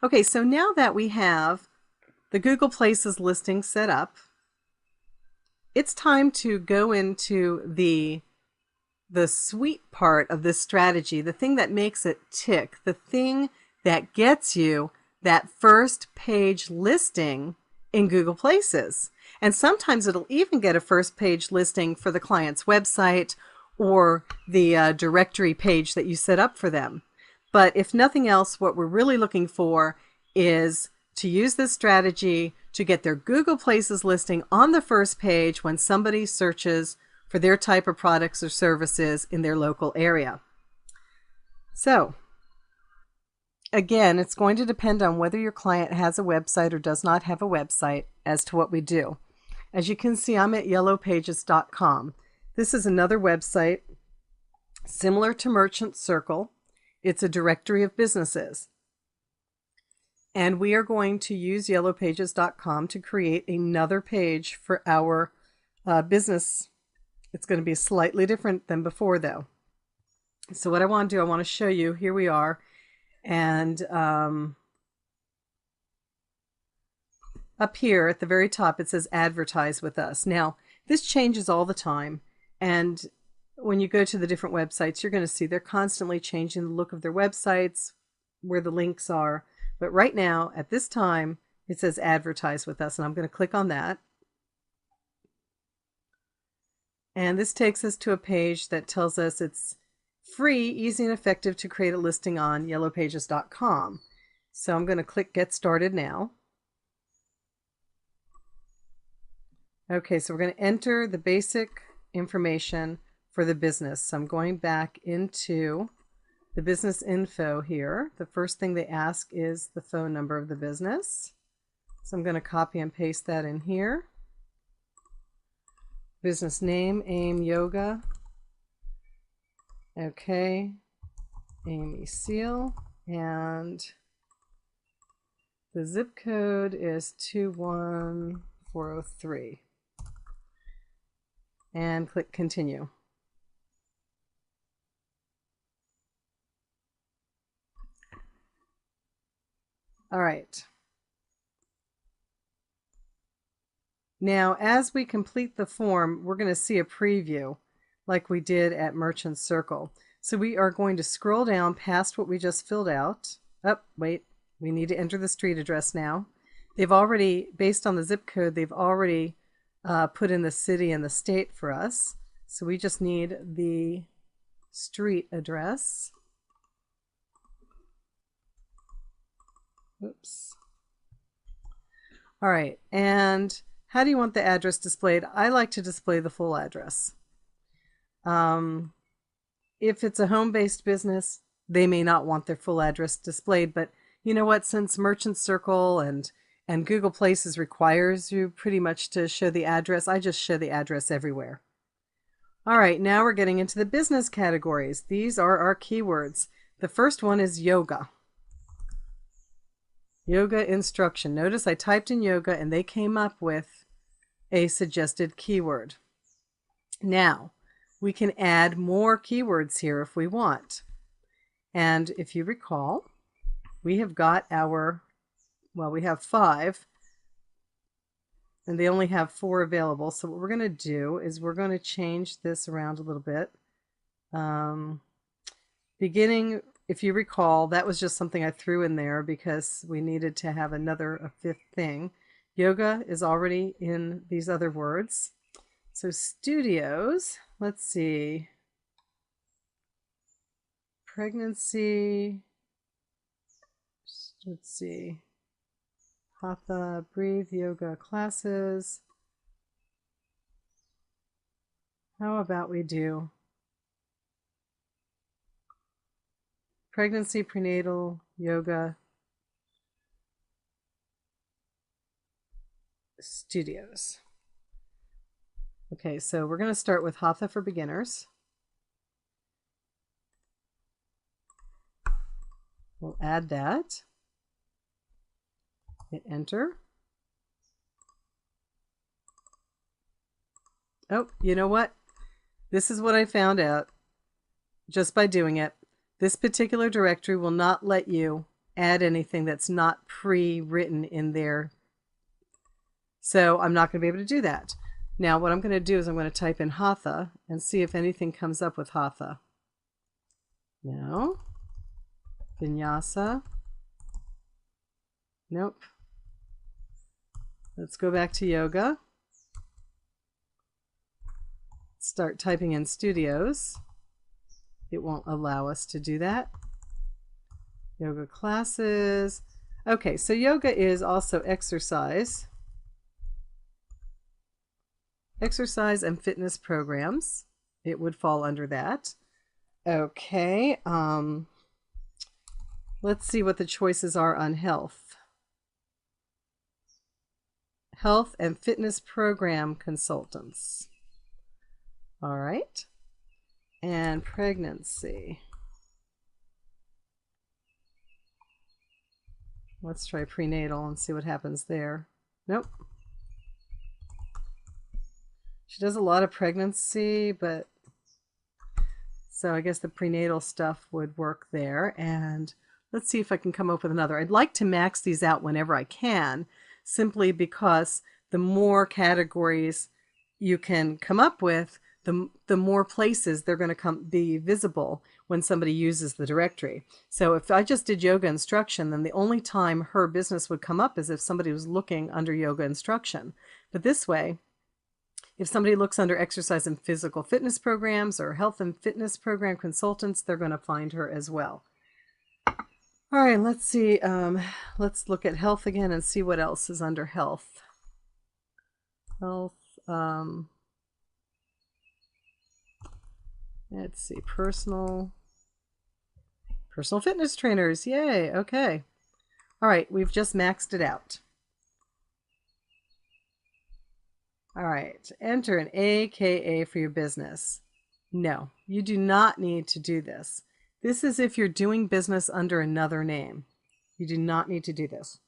Okay, so now that we have the Google Places listing set up, it's time to go into the sweet part of this strategy, the thing that makes it tick, the thing that gets you that first page listing in Google Places. And sometimes it'll even get a first page listing for the client's website or the directory page that you set up for them. But if nothing else, what we're really looking for is to use this strategy to get their Google Places listing on the first page when somebody searches for their type of products or services in their local area. So, again, it's going to depend on whether your client has a website or does not have a website as to what we do. As you can see, I'm at yellowpages.com. This is another website similar to Merchant Circle. It's a directory of businesses. And we are going to use yellowpages.com to create another page for our business. It's going to be slightly different than before, though. So what I want to do, I want to show you, here we are, and up here at the very top, it says advertise with us. Now, this changes all the time, and when you go to the different websites, you're going to see they're constantly changing the look of their websites, where the links are. But right now, at this time, it says advertise with us, and I'm going to click on that. And this takes us to a page that tells us it's free, easy, and effective to create a listing on yellowpages.com. So I'm going to click Get Started now. Okay, so we're going to enter the basic information for the business. So I'm going back into the business info here. The first thing they ask is the phone number of the business. So I'm going to copy and paste that in here. Business name, AIM Yoga. Okay, Amy Seal, and the zip code is 21403. And click continue. All right. Now, as we complete the form, we're going to see a preview like we did at Merchant Circle. So we are going to scroll down past what we just filled out. Oh, wait, we need to enter the street address now. They've already, based on the zip code, they've already put in the city and the state for us. So we just need the street address. Oops. All right, and how do you want the address displayed? I like to display the full address. If it's a home-based business, they may not want their full address displayed, but you know what? Since Merchant Circle and Google Places requires you pretty much to show the address, I just show the address everywhere. All right, now we're getting into the business categories. These are our keywords. The first one is yoga. Yoga instruction. Notice I typed in yoga and they came up with a suggested keyword. Now, we can add more keywords here if we want. And if you recall, we have got our, well, we have 5, and they only have 4 available. So what we're going to do is we're going to change this around a little bit. Beginning, if you recall, that was just something I threw in there because we needed to have a 5th thing. Yoga is already in these other words. So studios, let's see. Pregnancy, let's see. Hatha, breathe, yoga classes. How about we do pregnancy, prenatal, yoga, studios. Okay, so we're going to start with Hatha for beginners. We'll add that. Hit enter. Oh, you know what? This is what I found out just by doing it. This particular directory will not let you add anything that's not pre-written in there. So I'm not going to be able to do that. Now what I'm going to do is I'm going to type in Hatha and see if anything comes up with Hatha. No. Vinyasa. Nope. Let's go back to yoga. Start typing in studios. It won't allow us to do that. Yoga classes. Okay, so yoga is also exercise. Exercise and fitness programs. It would fall under that. Okay, let's see what the choices are on health. Health and fitness program consultants. All right. And pregnancy. Let's try prenatal and see what happens there. Nope. She does a lot of pregnancy, but so I guess the prenatal stuff would work there. And let's see if I can come up with another. I'd like to max these out whenever I can, simply because the more categories you can come up with, the more places they're going to be visible when somebody uses the directory. So if I just did yoga instruction, then the only time her business would come up is if somebody was looking under yoga instruction. But this way, if somebody looks under exercise and physical fitness programs or health and fitness program consultants, they're going to find her as well. All right, let's see. Let's look at health again and see what else is under health. Health. Let's see. Personal fitness trainers. Yay. Okay. All right, we've just maxed it out. All right, enter an AKA for your business. No, you do not need to do this. This is if you're doing business under another name. You do not need to do this.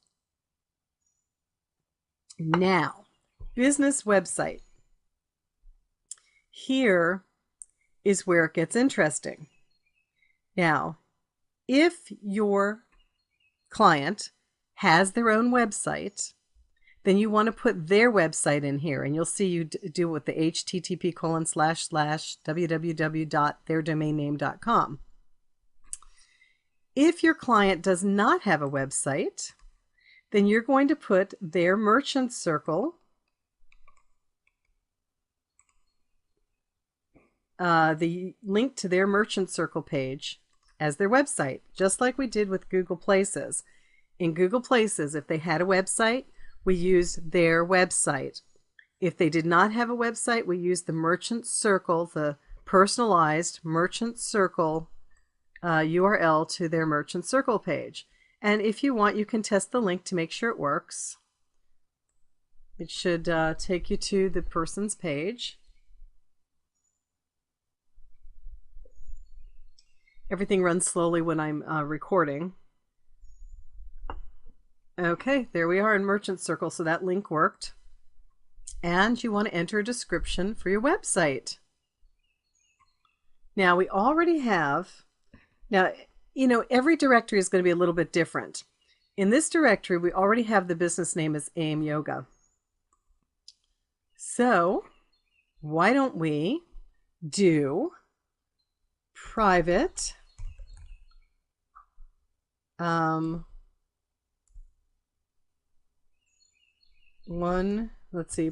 Now, business website. Here is where it gets interesting. Now, if your client has their own website, then you want to put their website in here, and you'll see you do it with the http://www.theirdomainname.com. If your client does not have a website, then you're going to put their merchant circle, the link to their merchant circle page as their website, just like we did with Google Places. In Google Places, if they had a website, we used their website. If they did not have a website, we used the merchant circle, the personalized merchant circle URL to their merchant circle page. And if you want, you can test the link to make sure it works. It should take you to the person's page. Everything runs slowly when I'm recording. Okay, there we are in Merchant Circle, so that link worked. And you want to enter a description for your website. Now we already have, every directory is going to be a little bit different. In this directory, we already have the business name as AIM Yoga. So why don't we do private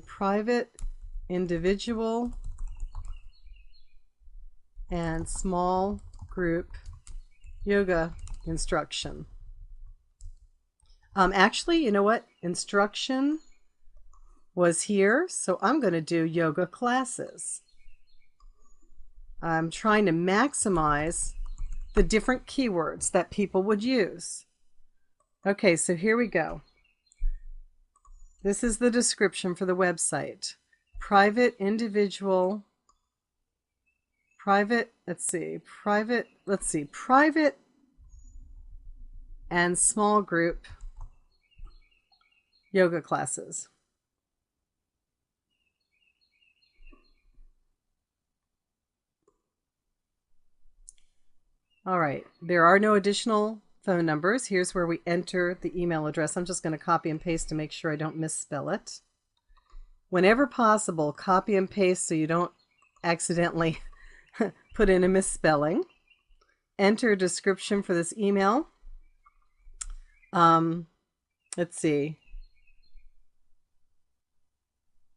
private, individual, and small group yoga instruction. Actually, you know what? Instruction was here, so I'm going to do yoga classes. I'm trying to maximize the different keywords that people would use. Okay, so here we go. This is the description for the website. Private, individual, private and small group yoga classes. All right, there are no additional phone numbers. Here's where we enter the email address. I'm just going to copy and paste to make sure I don't misspell it. Whenever possible, copy and paste so you don't accidentally put in a misspelling. Enter a description for this email. Let's see.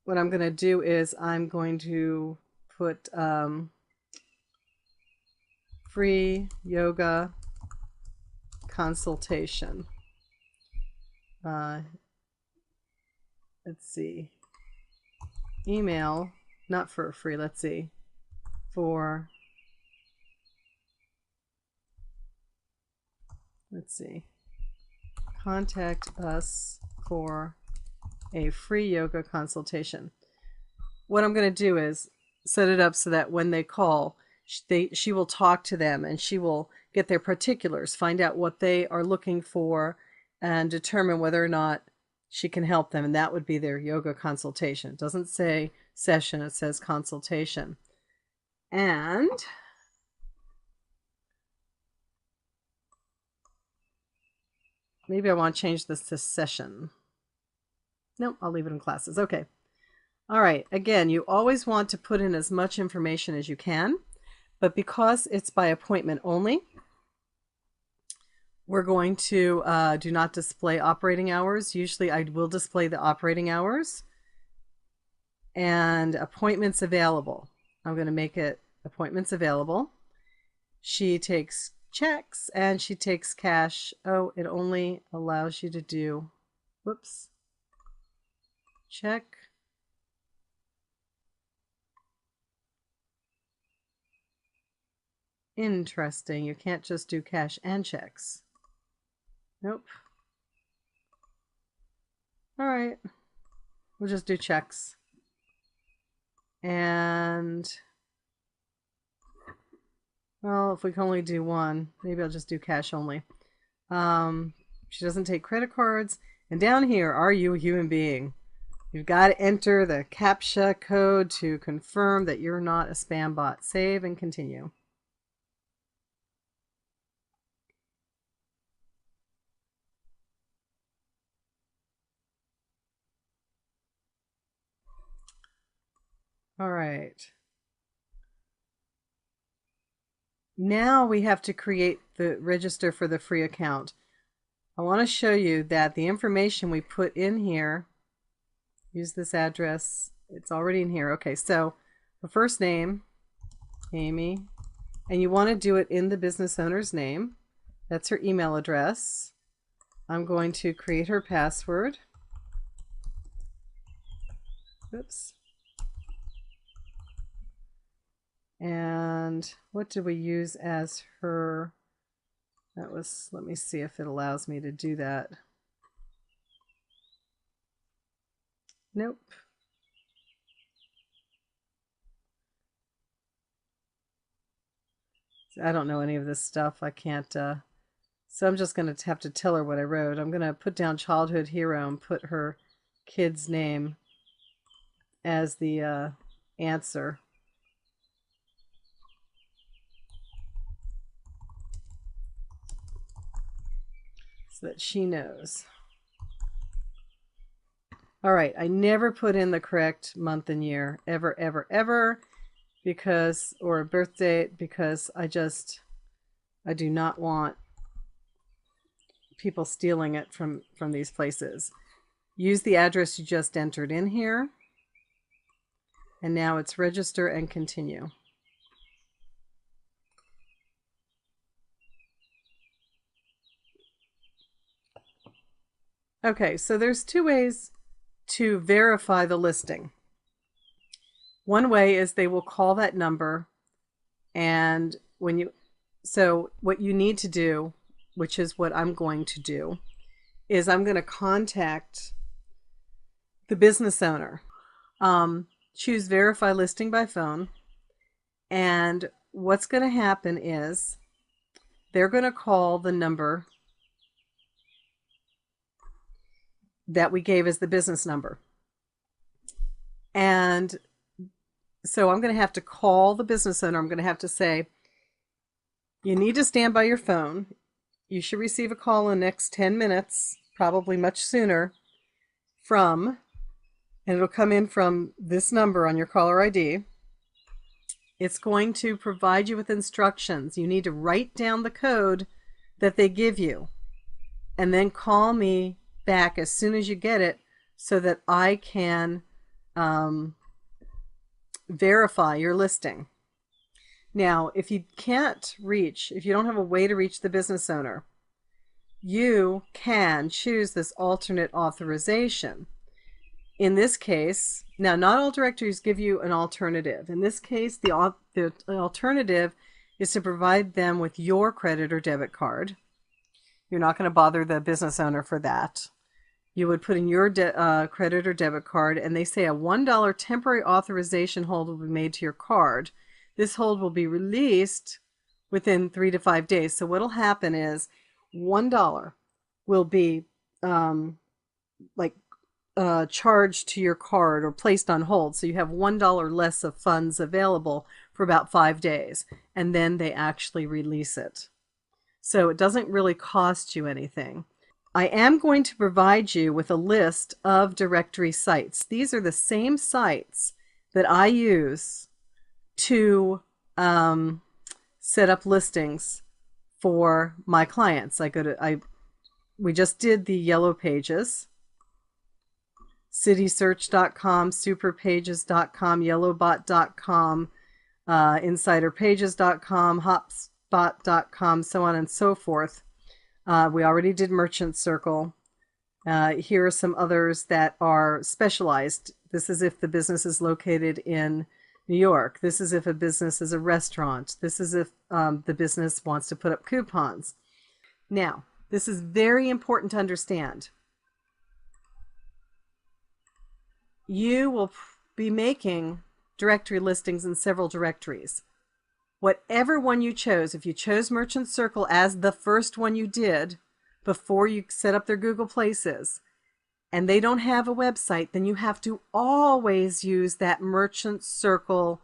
What I'm going to do is I'm going to put free yoga consultation. Let's see. Email, not for free, let's see. Let's see. Contact us for a free yoga consultation. What I'm going to do is set it up so that when they call, she will talk to them and she will get their particulars, find out what they are looking for, and determine whether or not she can help them. And that would be their yoga consultation. It doesn't say session, it says consultation. And maybe I want to change this to session. Nope, I'll leave it in classes. Okay. All right. Again, you always want to put in as much information as you can, but because it's by appointment only, we're going to do not display operating hours. Usually I will display the operating hours and appointments available. I'm going to make it appointments available. She takes checks and she takes cash. Oh, it only allows you to do, whoops. Check. Interesting. You can't just do cash and checks. Nope. All right. We'll just do checks. And, well, if we can only do one, maybe I'll just do cash only. She doesn't take credit cards. And down here, are you a human being? You've got to enter the CAPTCHA code to confirm that you're not a spam bot. Save and continue. All right. Now we have to create the register for the free account. I want to show you that the information we put in here, use this address, it's already in here. Okay, so the first name, Amy, and you want to do it in the business owner's name. That's her email address. I'm going to create her password. Oops. And what did we use as her? That was, let me see if it allows me to do that. Nope. I don't know any of this stuff. I can't, so I'm just going to have to tell her what I wrote. I'm going to put down childhood hero and put her kid's name as the answer. So that she knows. All right, I never put in the correct month and year, ever, ever, ever, because, or birth date, because I do not want people stealing it from these places. Use the address you just entered in here, and now it's register and continue. Okay, so there's two ways to verify the listing. One way is they will call that number, and so what you need to do, which is what I'm going to do, is I'm going to contact the business owner. Choose verify listing by phone, and what's going to happen is they're going to call the number that we gave as the business number. And so I'm going to have to call the business owner. I'm going to have to say, you need to stand by your phone. you should receive a call in the next 10 minutes, probably much sooner, and it'll come in from this number on your caller ID. It's going to provide you with instructions. You need to write down the code that they give you and then call me back as soon as you get it so that I can verify your listing. Now, if you don't have a way to reach the business owner, you can choose this alternate authorization. In this case, now not all directories give you an alternative. In this case, the alternative is to provide them with your credit or debit card. You're not going to bother the business owner for that. You would put in your credit or debit card, and they say a $1 temporary authorization hold will be made to your card. This hold will be released within 3 to 5 days. So what will happen is $1 will be charged to your card or placed on hold. So you have $1 less of funds available for about 5 days, and then they actually release it. So it doesn't really cost you anything. I am going to provide you with a list of directory sites. These are the same sites that I use to set up listings for my clients. We just did the Yellow Pages, citysearch.com, superpages.com, yellowbot.com, insiderpages.com, hotspot.com, so on and so forth. We already did Merchant Circle. Here are some others that are specialized. This is if the business is located in New York. This is if a business is a restaurant. This is if the business wants to put up coupons. Now, this is very important to understand. You will be making directory listings in several directories. Whatever one you chose, if you chose Merchant Circle as the first one you did before you set up their Google Places, and they don't have a website, then you have to always use that Merchant Circle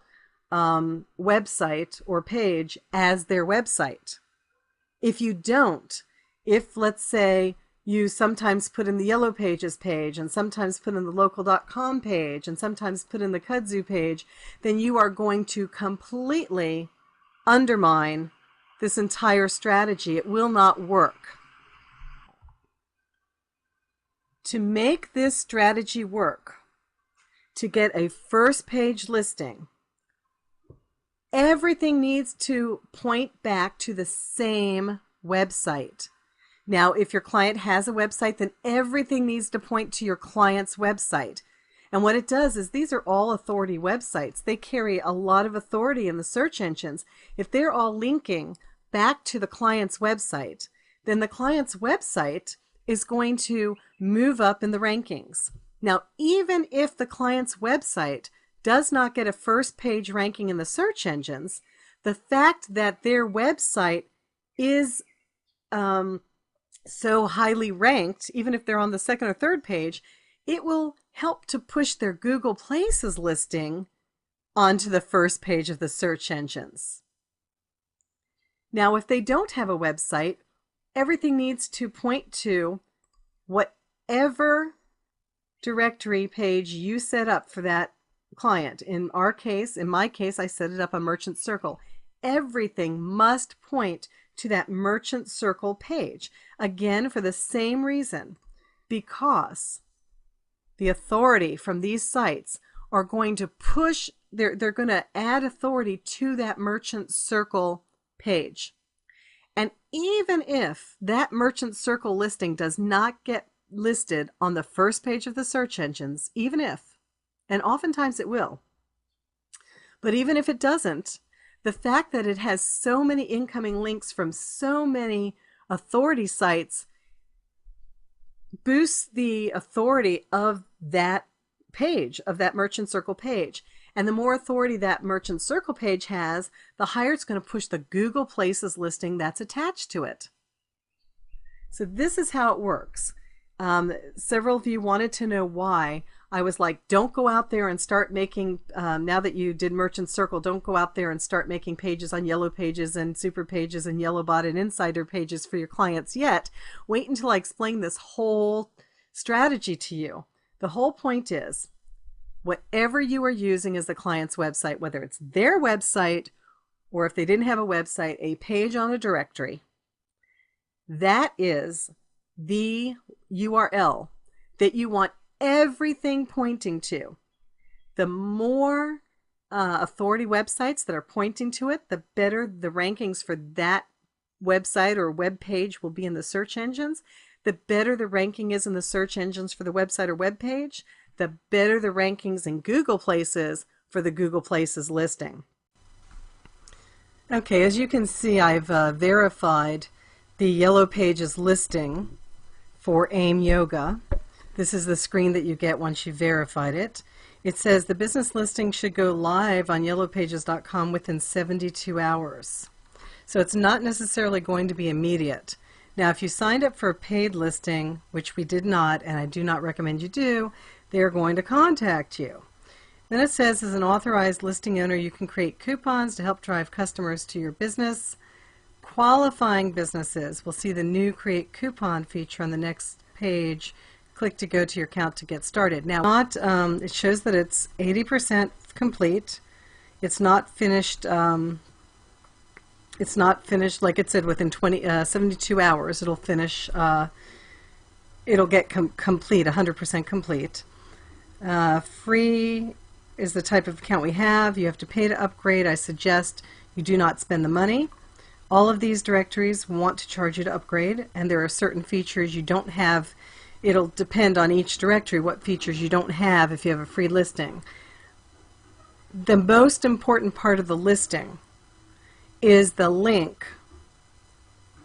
website or page as their website. If you don't, if let's say you sometimes put in the Yellow Pages page and sometimes put in the local.com page and sometimes put in the kudzu page, then you are going to completely undermine this entire strategy. It will not work. To make this strategy work, to get a first page listing, everything needs to point back to the same website. Now, if your client has a website, then everything needs to point to your client's website. And what it does is these are all authority websites. They carry a lot of authority in the search engines. If they're all linking back to the client's website, then the client's website is going to move up in the rankings. Now, even if the client's website does not get a first page ranking in the search engines, the fact that their website is so highly ranked, even if they're on the second or third page, it will help to push their Google Places listing onto the first page of the search engines. Now, if they don't have a website, everything needs to point to whatever directory page you set up for that client. In my case, I set it up on Merchant Circle. Everything must point to that Merchant Circle page. Again, for the same reason, because the authority from these sites are going to push, they're going to add authority to that Merchant Circle page. And even if that Merchant Circle listing does not get listed on the first page of the search engines, even if, and oftentimes it will, but even if it doesn't, the fact that it has so many incoming links from so many authority sites boosts the authority of that page, of that Merchant Circle page. And the more authority that Merchant Circle page has, the higher it's going to push the Google Places listing that's attached to it. So this is how it works. Several of you wanted to know why I was like, don't go out there and start making, now that you did Merchant Circle, don't go out there and start making pages on Yellow Pages and Super Pages and Yellowbot and Insider Pages for your clients yet. Wait until I explain this whole strategy to you. The whole point is, whatever you are using as the client's website, whether it's their website or if they didn't have a website, a page on a directory, that is the URL that you want everything pointing to. The more authority websites that are pointing to it, the better the rankings for that website or web page will be in the search engines. The better the ranking is in the search engines for the website or web page, the better the rankings in Google Places for the Google Places listing. Okay, as you can see, I've verified the Yellow Pages listing for AIM Yoga. This is the screen that you get once you've verified it. It says the business listing should go live on yellowpages.com within 72 hours. So it's not necessarily going to be immediate. Now, if you signed up for a paid listing, which we did not, and I do not recommend you do, they're going to contact you. Then it says, as an authorized listing owner, you can create coupons to help drive customers to your business. Qualifying businesses will see the new Create Coupon feature on the next page. Click to go to your account to get started. Now, it shows that it's 80% complete. It's not finished. It's not finished, like it said, within 72 hours. It'll finish. It'll get complete, 100% complete. Free is the type of account we have. You have to pay to upgrade. I suggest you do not spend the money. All of these directories want to charge you to upgrade, and there are certain features you don't have. It'll depend on each directory what features you don't have if you have a free listing. The most important part of the listing is the link,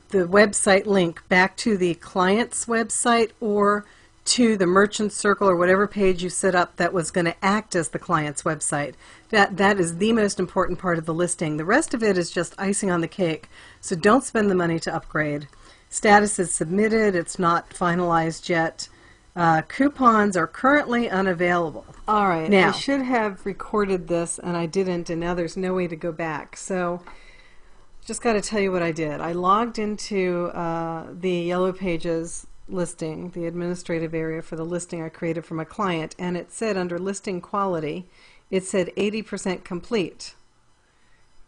the website link back to the client's website or to the Merchant Circle or whatever page you set up that was going to act as the client's website. That is the most important part of the listing. The rest of it is just icing on the cake, so don't spend the money to upgrade. Status is submitted. It's not finalized yet. Coupons are currently unavailable. All right, now I should have recorded this and I didn't, and now there's no way to go back. So just got to tell you what I did. I logged into the Yellow Pages listing, the administrative area for the listing I created for my client, and it said under listing quality, it said 80% complete.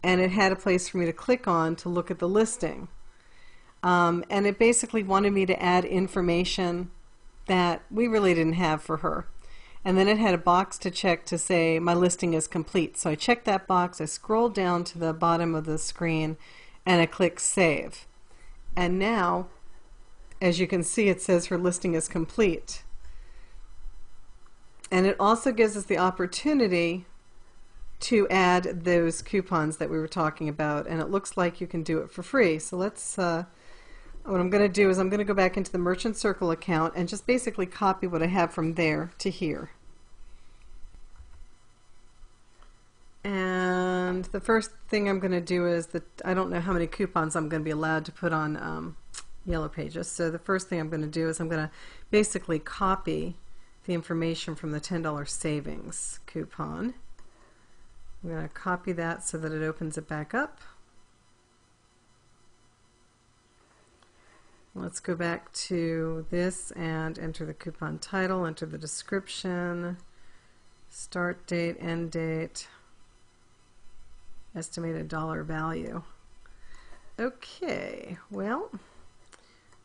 And it had a place for me to click on to look at the listing. And it basically wanted me to add information that we really didn't have for her. And then it had a box to check to say my listing is complete. So I checked that box, I scrolled down to the bottom of the screen, and I clicked Save. And now, as you can see, it says her listing is complete. And it also gives us the opportunity to add those coupons that we were talking about, and it looks like you can do it for free. So let's, what I'm going to do is I'm going to go back into the Merchant Circle account and just basically copy what I have from there to here. And the first thing I'm going to do is that I don't know how many coupons I'm going to be allowed to put on Yellow Pages. So the first thing I'm going to do is I'm going to basically copy the information from the $10 savings coupon. I'm going to copy that so that it opens it back up. Let's go back to this and enter the coupon title, enter the description, start date, end date, estimated dollar value. Okay, well,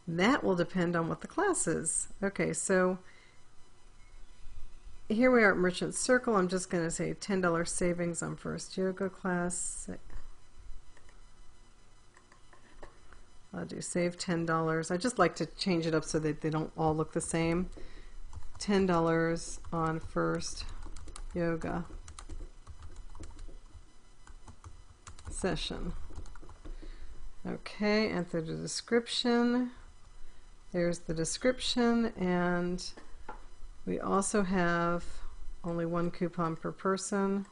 that will depend on what the class is. Okay, so here we are at Merchant Circle. I'm just going to say $10 savings on first yoga class. I'll do save $10. I just like to change it up so that they don't all look the same. $10 on first yoga session. Okay, enter the description. There's the description, and we also have only one coupon per person.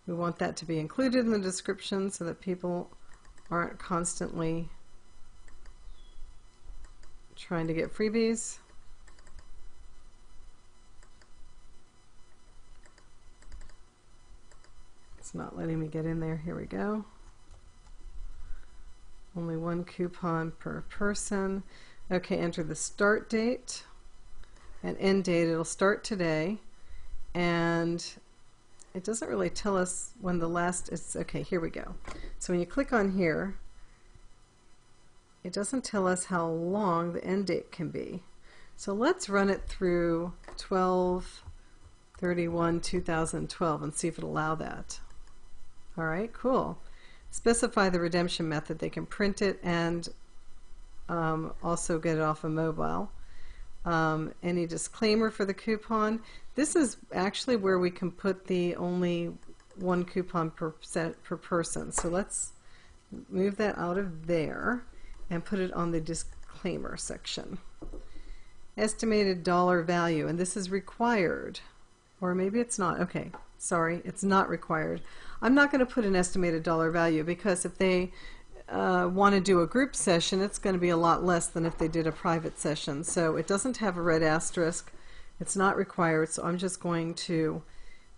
We want that to be included in the description so that people aren't constantly trying to get freebies. It's not letting me get in there. Here we go. Only one coupon per person. Okay, enter the start date and end date. It'll start today, and it doesn't really tell us when the last is. Okay, here we go. So when you click on here, it doesn't tell us how long the end date can be. So let's run it through 12/31/2012 and see if it'll allow that. All right, cool. Specify the redemption method. They can print it and also get it off a mobile. Any disclaimer for the coupon? This is actually where we can put the only one coupon per person. So let's move that out of there and put it on the disclaimer section. Estimated dollar value, and this is required, or maybe it's not. Okay, sorry, it's not required. I'm not going to put an estimated dollar value because if they want to do a group session, it's going to be a lot less than if they did a private session. So it doesn't have a red asterisk. It's not required, so I'm just going to,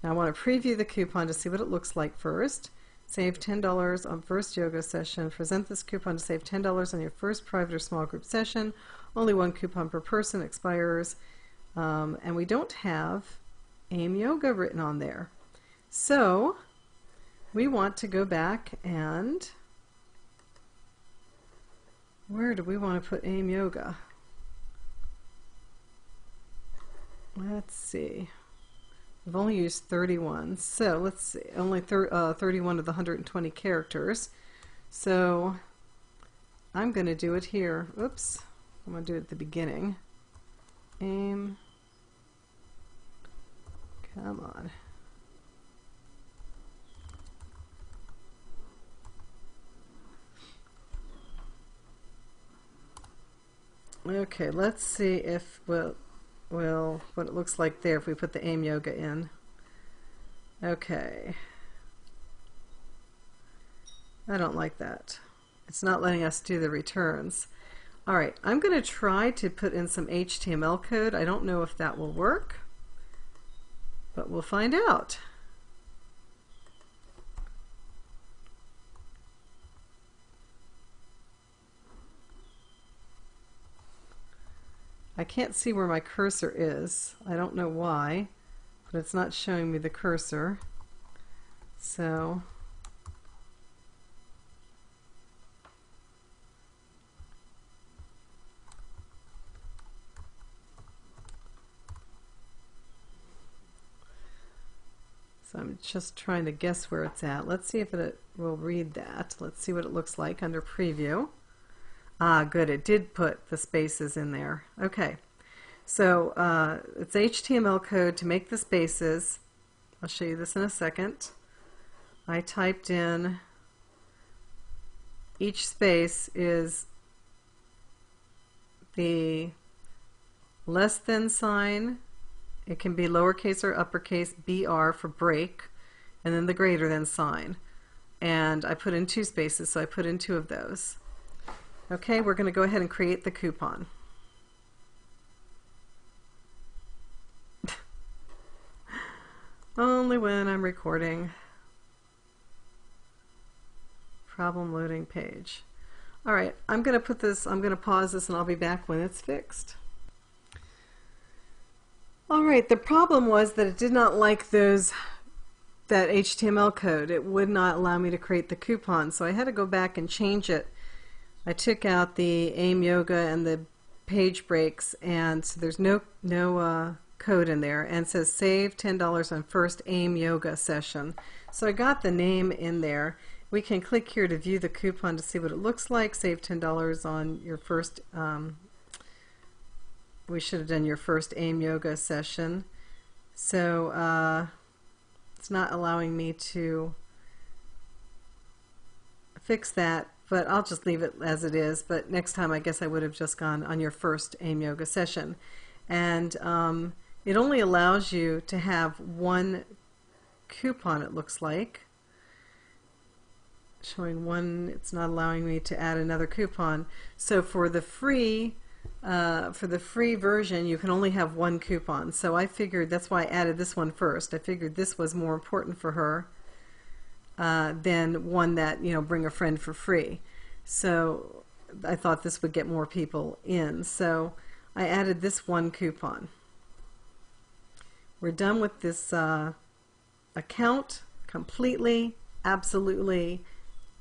now I want to preview the coupon to see what it looks like first. Save $10 on first yoga session. Present this coupon to save $10 on your first private or small group session. Only one coupon per person, expires. And we don't have AIM Yoga written on there. So we want to go back and where do we want to put AIM Yoga? Let's see. We've only used 31, so let's see, only 31 of the 120 characters. So I'm going to do it here. Oops, I'm going to do it at the beginning. AIM, come on. Okay, let's see if what it looks like there if we put the AIM Yoga in. Okay. I don't like that. It's not letting us do the returns. All right, I'm going to try to put in some HTML code. I don't know if that will work, but we'll find out. I can't see where my cursor is. I don't know why, but it's not showing me the cursor. So I'm just trying to guess where it's at. Let's see if it will read that. Let's see what it looks like under preview. Ah, good, it did put the spaces in there. Okay, so it's HTML code to make the spaces. I'll show you this in a second. I typed in, each space is the less than sign. It can be lowercase or uppercase, BR for break, and then the greater than sign. And I put in 2 spaces, so I put in 2 of those. Okay, we're going to go ahead and create the coupon. Only when I'm recording. Problem loading page. All right, I'm going to pause this and I'll be back when it's fixed. All right, the problem was that it did not like that HTML code. It would not allow me to create the coupon, so I had to go back and change it. I took out the AIM Yoga and the page breaks, and so there's no code in there, and it says save $10 on first AIM Yoga session. So I got the name in there. We can click here to view the coupon to see what it looks like. Save $10 on your first, we should have done your first AIM Yoga session. So it's not allowing me to fix that. But I'll just leave it as it is. But next time I guess I would have just gone on your first AIM Yoga session. And it only allows you to have one coupon, it looks like. Showing one, it's not allowing me to add another coupon. So for the free version, you can only have one coupon. So I figured, that's why I added this one first. I figured this was more important for her. than one that, bring a friend for free. So I thought this would get more people in. So I added this one coupon. We're done with this account completely, absolutely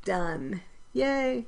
done. Yay!